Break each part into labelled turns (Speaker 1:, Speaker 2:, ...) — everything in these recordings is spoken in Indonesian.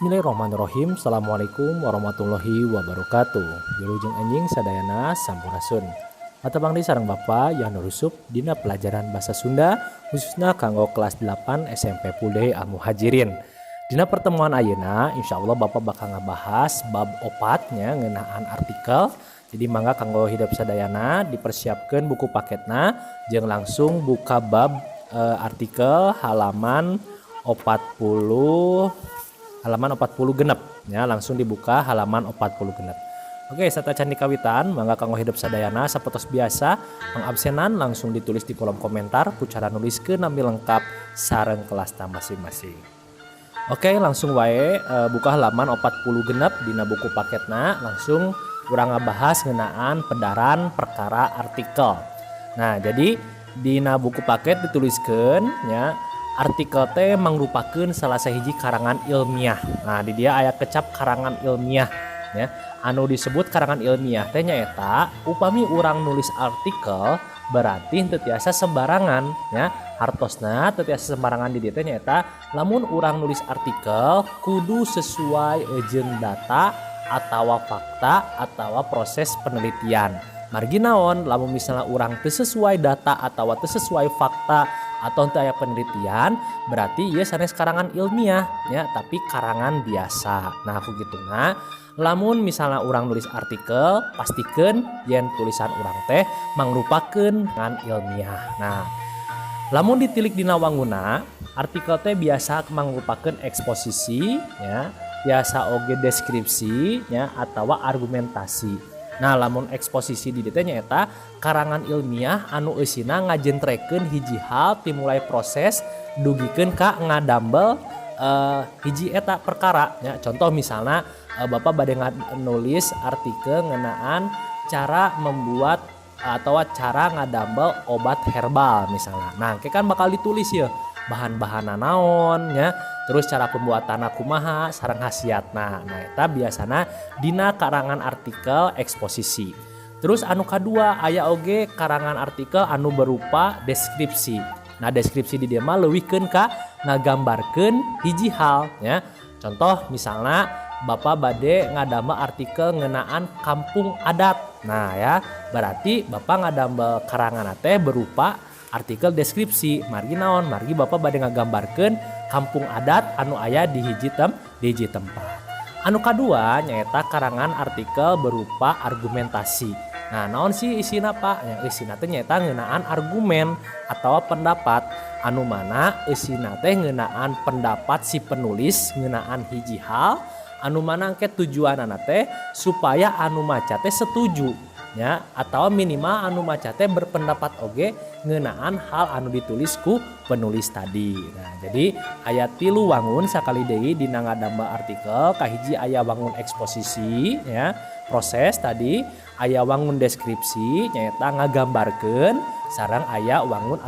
Speaker 1: Bismillahirrahmanirrahim. Assalamualaikum warahmatullahi wabarakatuh. Wilujeng anjing sadayana sampurasun. Matebang di sareng Bapak yang nurusup dina pelajaran bahasa Sunda khususnya kanggo kelas 8 SMP Pulde Al Muhajirin. Dina pertemuan ayeuna insyaallah Bapak bakal ngabahas bab 4 nya ngeunaan artikel. Jadi mangga kanggo hidup sadayana dipersiapkan buku paketna jeung langsung buka bab artikel halaman 40 genep ya, langsung dibuka halaman 40 genep. Oke, sata candi kawitan mangga kanggo hidup sadayana sapertos biasa pangabsenan langsung ditulis di kolom komentar ku cara nuliskeun nami lengkap sareng kelasna masing-masing. Oke, langsung wae buka halaman 40 genep dina buku paketna langsung urang ngabahas ngeunaan pedaran perkara artikel. Nah, jadi dina buku paket dituliskeun nya artikel teh mangrupakeun salah sahiji karangan ilmiah. Nah, di dia aya kecap karangan ilmiah ya. Anu disebut karangan ilmiah teh nyaeta upami urang nulis artikel berarti teu tiasa sembarangan ya. Hartosna teu tiasa sembarangan di dieu teh nyaeta lamun urang nulis artikel kudu sesuai jeung data atawa fakta atawa proses penelitian. Margi naon lamun misalnya urang teu sesuai data atawa teu sesuai fakta atau untuk aya penelitian berarti ieu sanes karangan ilmiah ya, tapi karangan biasa. Nah, aku gituna lamun misalnya urang nulis artikel pastikeun yen tulisan urang teh mangrupakeun karangan ilmiah. Nah, lamun ditilik dina wangunna artikel teh biasa mangrupakeun eksposisi ya, biasa oge deskripsi ya atawa argumentasi. Nah, lamun eksposisi di dieu teh nyaeta karangan ilmiah anu eusina ngajentrekeun hiji hal timulai proses dugikeun ka ngadambel hiji eta perkara ya. Contoh misalnya Bapak bade nulis artikel ngeunaan cara membuat atau cara ngadambel obat herbal misalnya. Nah, kan bakal ditulis ya bahan-bahan naon ya, terus cara pembuatan kumaha sareng khasiatna. Nah, eta biasana dina karangan artikel eksposisi. Terus anu kadua aya oge karangan artikel anu berupa deskripsi. Nah, deskripsi di dieu mah leuwihkeun ka ngagambarkeun hiji hal ya. Contoh misalnya Bapak bade ngadambel artikel ngeunaan kampung adat. Nah, ya berarti Bapak ngadambel karangan teh berupa artikel deskripsi. Margi naon? Margi Bapak bade ngagambarkeun kampung adat anu aya di hiji tempat. Anu kadua nyaeta karangan artikel berupa argumentasi. Nah, naon sih isina Pak? Yang isina teh nyaeta ngeunaan argumen atawa pendapat anu mana isina teh ngeunaan pendapat si penulis ngeunaan hiji hal anu mana engke tujuanna teh supaya anu maca teh setuju ya, atau minimal anu maca teh berpendapat oge ngeunaan hal anu ditulis ku penulis tadi. Nah, jadi aya 3 wangun sakali deui dina ngadambel artikel. Kahiji aya wangun eksposisi ya, proses tadi, aya wangun deskripsi nyaeta ngagambarkeun, sareng aya wangun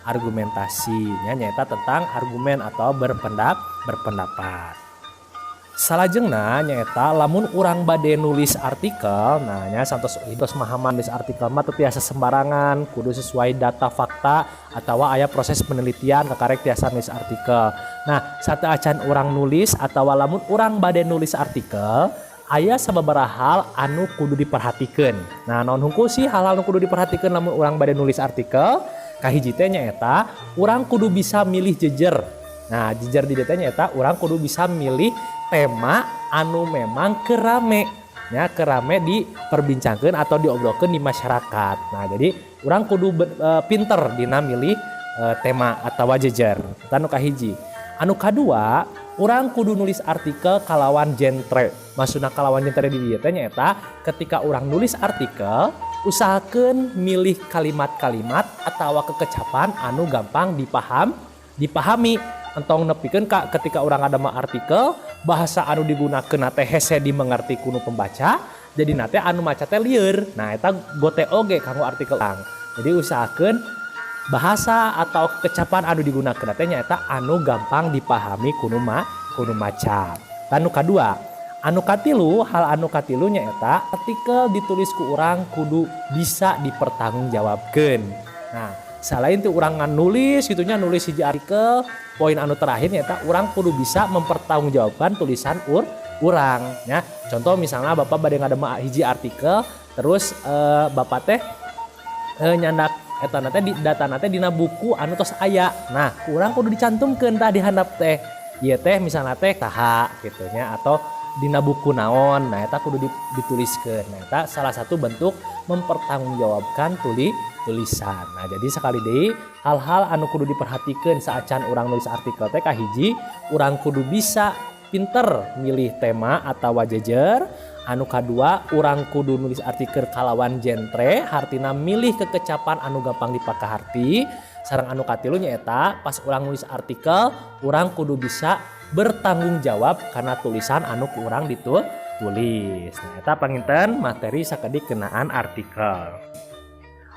Speaker 1: argumentasi nya nyaeta tentang argumen atau berpendapat. Salajengna nyaeta lamun urang bade nulis artikel, nah nya santos mahaman nulis artikel mah teu tiasa sembarangan, kudu sesuai data fakta atawa aya proses penelitian kakarek tiasa nulis artikel. Nah, sateu acan urang nulis atawa lamun urang bade nulis artikel, aya sababaraha hal anu kudu diperhatikeun. Nah, naon hungkul sih hal-hal anu kudu diperhatikeun lamun urang bade nulis artikel? Kahiji teh nyaeta urang kudu bisa milih jejer. Nah, jejer di dieu teh nyaeta urang kudu bisa milih tema anu memang kerame ya, kerame diperbincangkeun atau diobrolkeun di masyarakat. Nah, jadi urang kudu pinter dina milih tema atau jejer. Anu kahiji. Anu kadua, urang kudu nulis artikel kalawan genre. Maksudna kalawan genre di dieu teh nyaeta ketika urang nulis artikel usahakeun milih kalimat-kalimat atawa kekecapan anu gampang dipahami. Entong nepikeun ka ketika urang ngadamel artikel bahasa anu digunakeun teh hese dimengerti kuno pembaca, jadi nate anu maca teh lieur. Nah, eta gote oge kanggo artikel urang. Jadi usahakeun bahasa atau kecapan anu digunakeun teh nyaeta anu gampang dipahami kuno maca. Anu kadua, anu katilu, hal anu katilu nyaeta artikel ditulis ku urang kudu bisa dipertanggungjawabkeun. Nah,
Speaker 2: selain tuh urang nulis gitunya, nulis hiji artikel, poin anu terakhir nyata urang kudu bisa mempertanggungjawabkan tulisan urang ya. Contoh misalnya Bapak bade ngadema hiji artikel terus Bapak teh nyandak eta teh di data teh dina buku anu tos aya. Nah, urang kudu dicantumkeun tah di handap teh. Ieu teh misalnya teh saha kitu nya atau dina buku naon. Nah, eta kudu dituliskeun. Nah, eta salah satu bentuk mempertanggungjawabkan tulisan. Nah, jadi sekali deui hal-hal anu kudu diperhatikeun saacan urang nulis artikel teh kahiji, urang kudu bisa pinter milih tema atau jejer. Anu kadua, urang kudu nulis artikel kalawan genre, hartina milih kekecapan anu gampang dipakaharti. Sareng anu katilu nyaeta pas urang nulis artikel, urang kudu bisa bertanggung jawab karena tulisan anu ku urang ditulis. Nah, eta panginten materi sakedik kenaan artikel.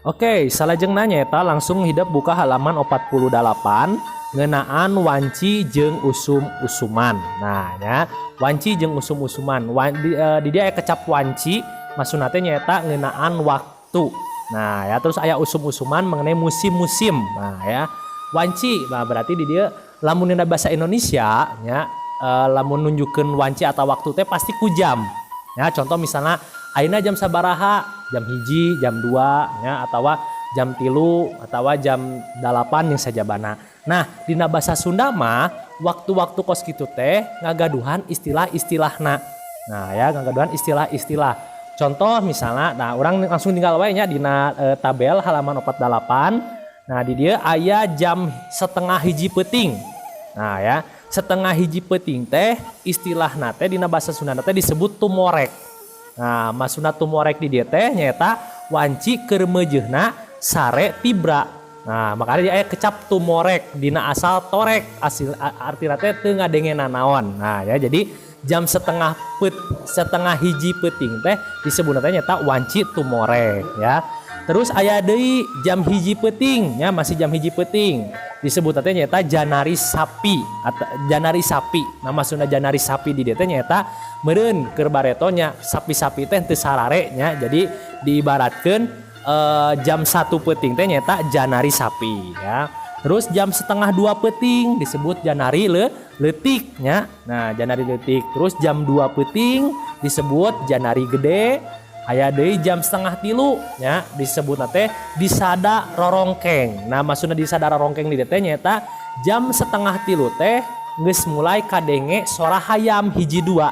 Speaker 2: Oke, salajengna nyaeta langsung hidup buka halaman 48 ngenaan wanci jeung usum-usuman. Nah, ya, wanci jeung usum-usuman. Di dia aya kecap wanci, maksudna teh nyaeta ngenaan waktu. Nah, ya terus aya usum-usuman mengenai musim-musim. Nah, ya. Wanci, nah berarti di dia lamun dina bahasa Indonesia nya lamun nunjukeun wanci atau waktu teh pasti ku jam. Ya, contoh misalnya ayeuna jam sabaraha? Jam 1, jam 2 ya atau jam 3 atau jam 8 yang sajabana. Nah, dina bahasa Sunda mah waktu-waktu kos kitu teh ngagaduhan istilah-istilahna. Nah, ya ngagaduhan istilah-istilah. Contoh misalnya, nah orang langsung tinggal wae nya dina tabel halaman 48. Nah, di dia aya jam 12:30 peuting. Nah, ya, 12:30 peuting teh istilahna teh dina bahasa Sunda teh disebut tumorek. Nah, maksudna tumorek di dia teh nyaeta wanci keur meujeuhna sare tibra. Nah, makanya dia aya kecap tumorek dina asal torek, artina teh teu ngadengena naon. Nah, ya jadi jam 12:30 peuting teh disebutna teh nyaeta wanci tumorek ya. Terus aya deui jam 1 peuting nya masih jam 1 peuting. Disebutna teh nyaeta janari sapi atau janari sapi. Nah, maksudna janari sapi di dieu teh nyaeta meureun keur baretonya sapi-sapi teh teu sarare nya. Jadi diibaratkeun jam 1 peuting teh nyaeta janari sapi ya. Terus jam 1:30 peuting disebut janari leutik nya. Nah, janari leutik. Terus jam 2 peuting disebut janari gede. Aya deui jam 2:30 nya disebutna teh disada rorongkeng. Nah, maksudna disada rorongkeng di dieu teh nyaeta jam 2:30 teh geus mulai kadenge suara hayam 1-2.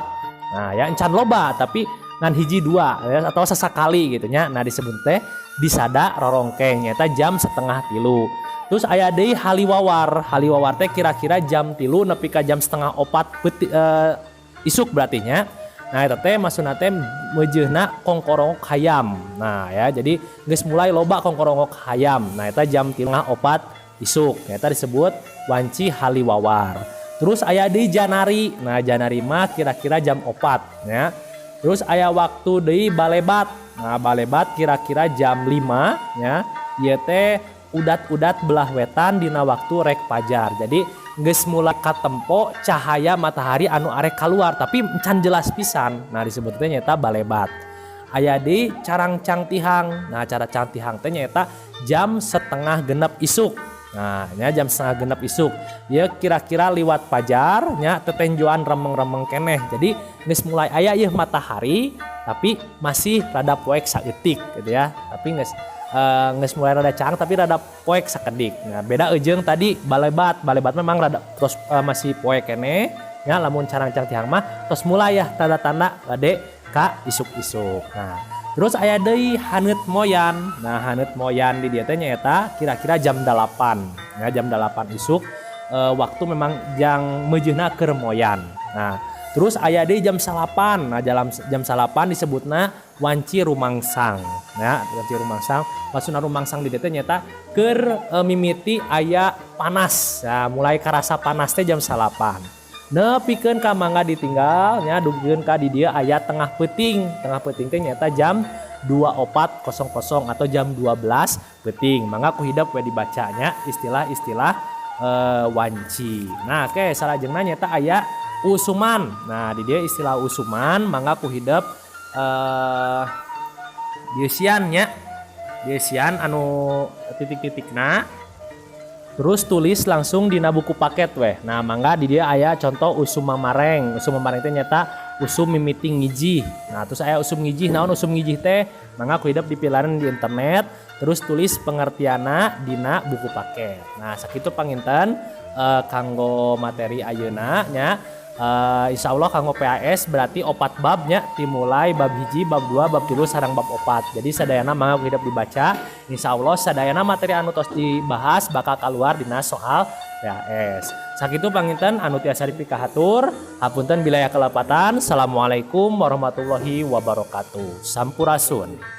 Speaker 2: Nah, ya encan loba tapi ngan 1-2 ya, atau sasakali gitu nya. Nah, disebut teh disada rorongkeng nyaeta jam 2:30. Terus aya deui haliwawar. Haliwawar teh kira-kira jam 3 nepi ka jam 3:30 isuk berarti nya. Nah, eta teh maksudna teh meujeuhna kongkorongok hayam. Nah, ya jadi geus mulai loba kongkorongok hayam. Nah, eta jam 3:30 isuk. Eta disebut wanci haliwawar. Terus aya deui janari. Nah, janari mah kira-kira jam 4 ya. Terus aya waktu deui balebat. Nah, balebat kira-kira jam 5 ya. Ieu teh udat-udat belah wetan dina waktu rek pajar. Jadi geus mulai katempo cahaya matahari anu arek keluar tapi encan jelas pisan. Nah, disebutnya nyaeta balebat. Aya deui carang cangtihang. Nah, cara cangtihang teh nyaeta jam 5:30 isuk. Nah, nya jam 5:30 isuk. Ya kira-kira liwat pajar nya tetenjoan remeng-remeng keneh. Jadi geus mulai aya ieu matahari tapi masih rada poek saeutik gitu ya. Tapi geus mulai rada carang tapi rada poek sakedik. Nah, beda ejeung tadi balebat. Balebat memang rada terus masih poek keneh ya, lamun carang cangtihang mah terus mulai ya tanda-tanda bade ka isuk-isuk. Nah, terus aya deui haneut moyan. Nah, haneut moyan di dieu teh nyaeta kira-kira jam 8. Ya, jam 8 isuk waktu memang yang meujeuhna keur moyan. Nah, terus aya deui jam 8. Nah, jam 8 disebutna wanci rumangsang. Ya, wanci rumangsang. Maksudna rumangsang di dieu teh nyaeta keur mimiti aya panas. Ya, mulai karasa panas teh jam 8. Nepikeun ka mangga ditinggal nya dugieun ka di dieu aya tengah peuting. Tengah peuting teh nyaeta jam 24.00 atau jam 12 peuting. Mangga ku hidep we dibacanya istilah-istilah wanci. Nah, oke salajengna nyaeta aya usuman. Nah, di dia istilah usuman mangga ku hidep dieusian nya. Dieusian anu titik-titikna. Terus tulis langsung dina buku paket weh. Nah, mangga di dia aya contoh usum mamareng. Usum mamareng teh nyata usum mimiting ngijih. Nah, terus aya usum ngijih. Naon usum ngijih teh? Mangga kuidap dipilaran di internet. Terus tulis pengertiana dina buku paket. Nah, sakitu panginten kanggo materi ayeuna nya. Insya Allah kanggo PAS berarti opat babnya dimulai bab hiji, bab 2, bab 3 sareng bab 4. Jadi sadayana mangga hidup dibaca. Insya Allah sadayana materi anu tos dibahas bakal keluar dina soal PAS. Sakitu panginten anu tiasa dipikahatur. Hapunten bilaya kelepatan. Assalamualaikum warahmatullahi wabarakatuh. Sampurasun.